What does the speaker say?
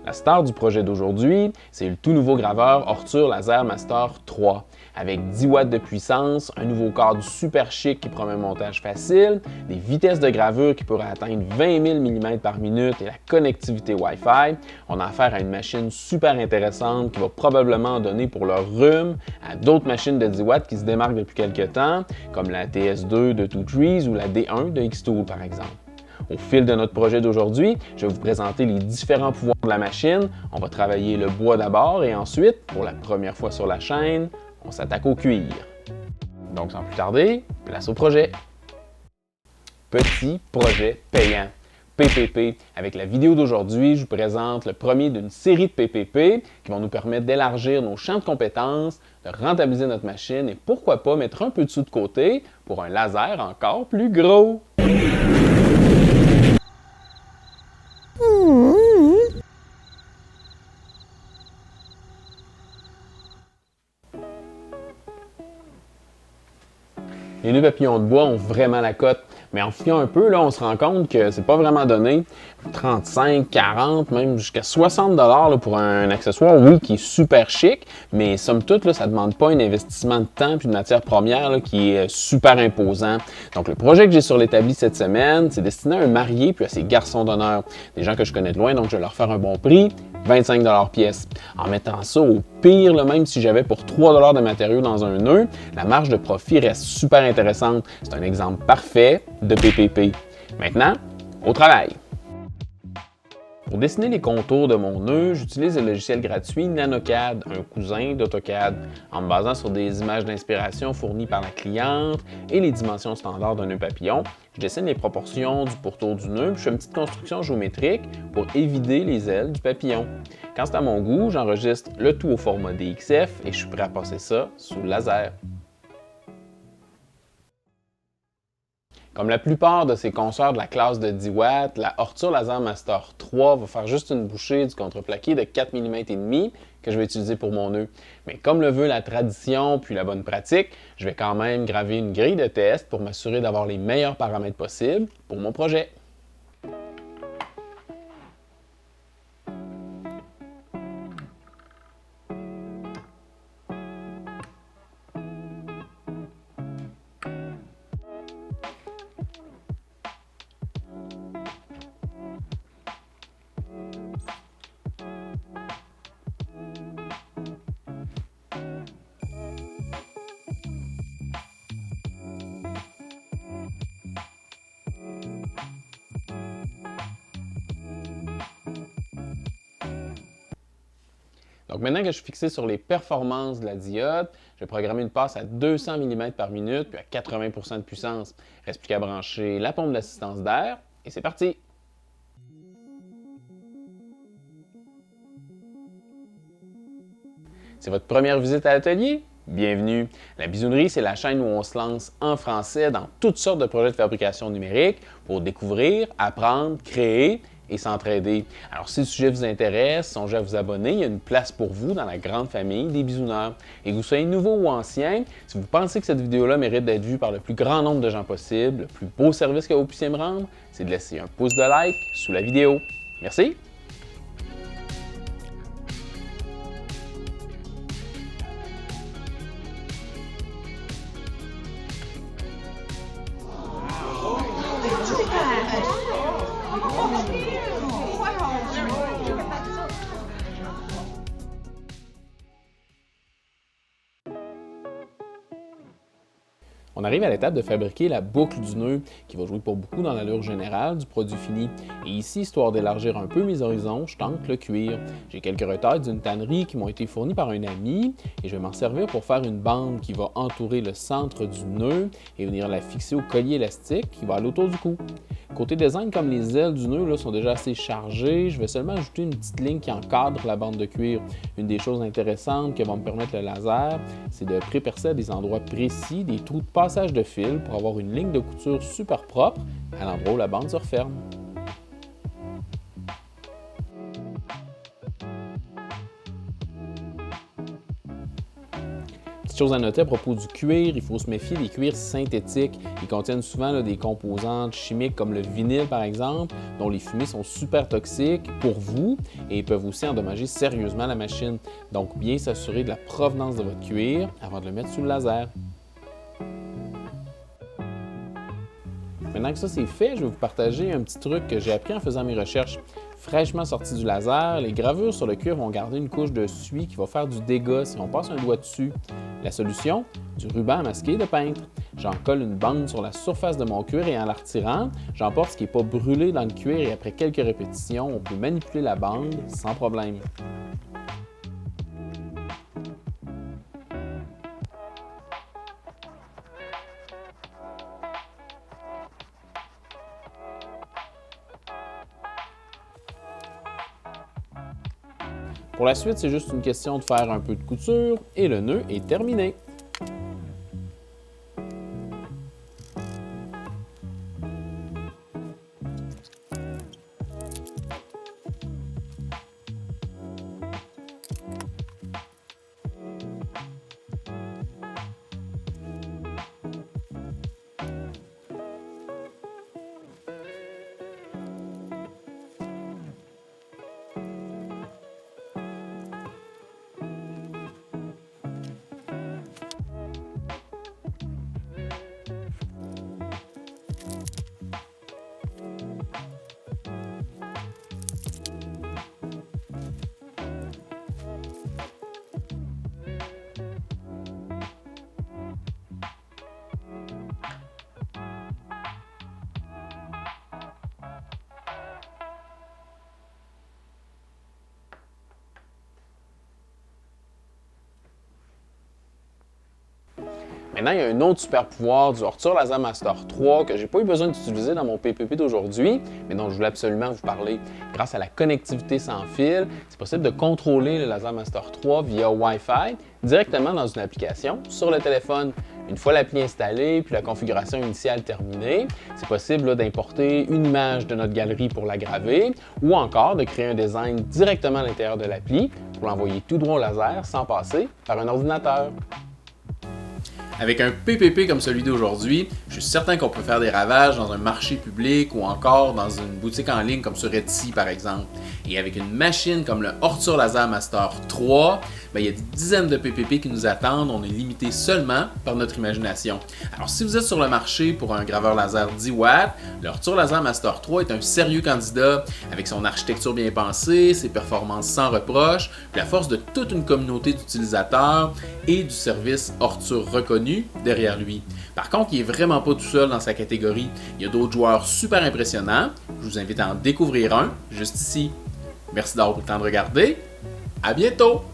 La star du projet d'aujourd'hui, c'est le tout nouveau graveur Ortur Laser Master 3. Avec 10 watts de puissance, un nouveau cadre super chic qui promet un montage facile, des vitesses de gravure qui pourraient atteindre 20 000 mm par minute et la connectivité Wi-Fi, on a affaire à une machine super intéressante qui va probablement donner pour leur rhume à d'autres machines de 10 watts qui se démarquent depuis quelques temps, comme la TS2 de Two Trees ou la D1 de Xtool par exemple. Au fil de notre projet d'aujourd'hui, je vais vous présenter les différents pouvoirs de la machine. On va travailler le bois d'abord et ensuite, pour la première fois sur la chaîne, on s'attaque au cuir. Donc sans plus tarder, place au projet. Petit projet payant. PPP. Avec la vidéo d'aujourd'hui, je vous présente le premier d'une série de PPP qui vont nous permettre d'élargir nos champs de compétences, de rentabiliser notre machine et pourquoi pas mettre un peu de sous de côté pour un laser encore plus gros. Les nœuds papillons de bois ont vraiment la cote, mais en fouillant un peu, là, on se rend compte que c'est pas vraiment donné. 35, 40, même jusqu'à 60 $ pour un accessoire, oui, qui est super chic, mais somme toute, là, ça demande pas un investissement de temps puis de matière première là, qui est super imposant. Donc, le projet que j'ai sur l'établi cette semaine, c'est destiné à un marié puis à ses garçons d'honneur. Des gens que je connais de loin, donc je vais leur faire un bon prix, 25 $ pièce. En mettant ça au pire, là, même si j'avais pour 3 $ de matériaux dans un nœud, la marge de profit reste super intéressante. C'est un exemple parfait de PPP. Maintenant, au travail. Pour dessiner les contours de mon nœud, j'utilise le logiciel gratuit NanoCAD, un cousin d'AutoCAD, en me basant sur des images d'inspiration fournies par la cliente et les dimensions standards d'un nœud papillon. Je dessine les proportions du pourtour du nœud, puis je fais une petite construction géométrique pour évider les ailes du papillon. Quand c'est à mon goût, j'enregistre le tout au format DXF et je suis prêt à passer ça sous le laser. Comme la plupart de ces consoeurs de la classe de 10 watts, la Ortur Laser Master 3 va faire juste une bouchée du contreplaqué de 4 mm et demi que je vais utiliser pour mon nœud. Mais comme le veut la tradition puis la bonne pratique, je vais quand même graver une grille de test pour m'assurer d'avoir les meilleurs paramètres possibles pour mon projet. Donc maintenant que je suis fixé sur les performances de la diode, je vais programmer une passe à 200 mm par minute puis à 80 % de puissance. Il reste plus qu'à brancher la pompe d'assistance d'air et c'est parti! C'est votre première visite à l'atelier? Bienvenue! La Bisounerie, c'est la chaîne où on se lance en français dans toutes sortes de projets de fabrication numérique pour découvrir, apprendre, créer et s'entraider. Alors, si le sujet vous intéresse, songez à vous abonner. Il y a une place pour vous dans la grande famille des bisouneurs. Et que vous soyez nouveau ou ancien, si vous pensez que cette vidéo-là mérite d'être vue par le plus grand nombre de gens possible, le plus beau service que vous puissiez me rendre, c'est de laisser un pouce de like sous la vidéo. Merci! On arrive à l'étape de fabriquer la boucle du nœud qui va jouer pour beaucoup dans l'allure générale du produit fini. Et ici, histoire d'élargir un peu mes horizons, je tente le cuir. J'ai quelques retailles d'une tannerie qui m'ont été fournies par un ami et je vais m'en servir pour faire une bande qui va entourer le centre du nœud et venir la fixer au collier élastique qui va aller autour du cou. Côté design, comme les ailes du nœud là, sont déjà assez chargées, je vais seulement ajouter une petite ligne qui encadre la bande de cuir. Une des choses intéressantes que va me permettre le laser, c'est de prépercer à des endroits précis des trous de passage de fil pour avoir une ligne de couture super propre à l'endroit où la bande se referme. Petite chose à noter à propos du cuir, il faut se méfier des cuirs synthétiques. Ils contiennent souvent des composantes chimiques comme le vinyle par exemple, dont les fumées sont super toxiques pour vous et peuvent aussi endommager sérieusement la machine. Donc bien s'assurer de la provenance de votre cuir avant de le mettre sous le laser. Maintenant que ça c'est fait, je vais vous partager un petit truc que j'ai appris en faisant mes recherches. Fraîchement sorti du laser, les gravures sur le cuir vont garder une couche de suie qui va faire du dégât si on passe un doigt dessus. La solution? Du ruban à masquer de peintre. J'en colle une bande sur la surface de mon cuir et en la retirant, j'emporte ce qui n'est pas brûlé dans le cuir et après quelques répétitions, on peut manipuler la bande sans problème. Pour la suite, c'est juste une question de faire un peu de couture et le nœud est terminé. Maintenant, il y a un autre super pouvoir du Ortur Laser Master 3 que je n'ai pas eu besoin d'utiliser dans mon PPP d'aujourd'hui, mais dont je voulais absolument vous parler. Grâce à la connectivité sans fil, c'est possible de contrôler le Laser Master 3 via Wi-Fi directement dans une application sur le téléphone. Une fois l'appli installée puis la configuration initiale terminée, c'est possible d'importer une image de notre galerie pour la graver ou encore de créer un design directement à l'intérieur de l'appli pour l'envoyer tout droit au laser sans passer par un ordinateur. Avec un PPP comme celui d'aujourd'hui, je suis certain qu'on peut faire des ravages dans un marché public ou encore dans une boutique en ligne comme sur Etsy par exemple. Et avec une machine comme le Ortur Laser Master 3, il y a des dizaines de PPP qui nous attendent, on est limité seulement par notre imagination. Alors si vous êtes sur le marché pour un graveur laser 10 watts, le Ortur Laser Master 3 est un sérieux candidat avec son architecture bien pensée, ses performances sans reproche, puis la force de toute une communauté d'utilisateurs et du service Ortur reconnu derrière lui. Par contre, il n'est vraiment pas tout seul dans sa catégorie. Il y a d'autres joueurs super impressionnants. Je vous invite à en découvrir un juste ici. Merci d'avoir pris le temps de regarder. À bientôt!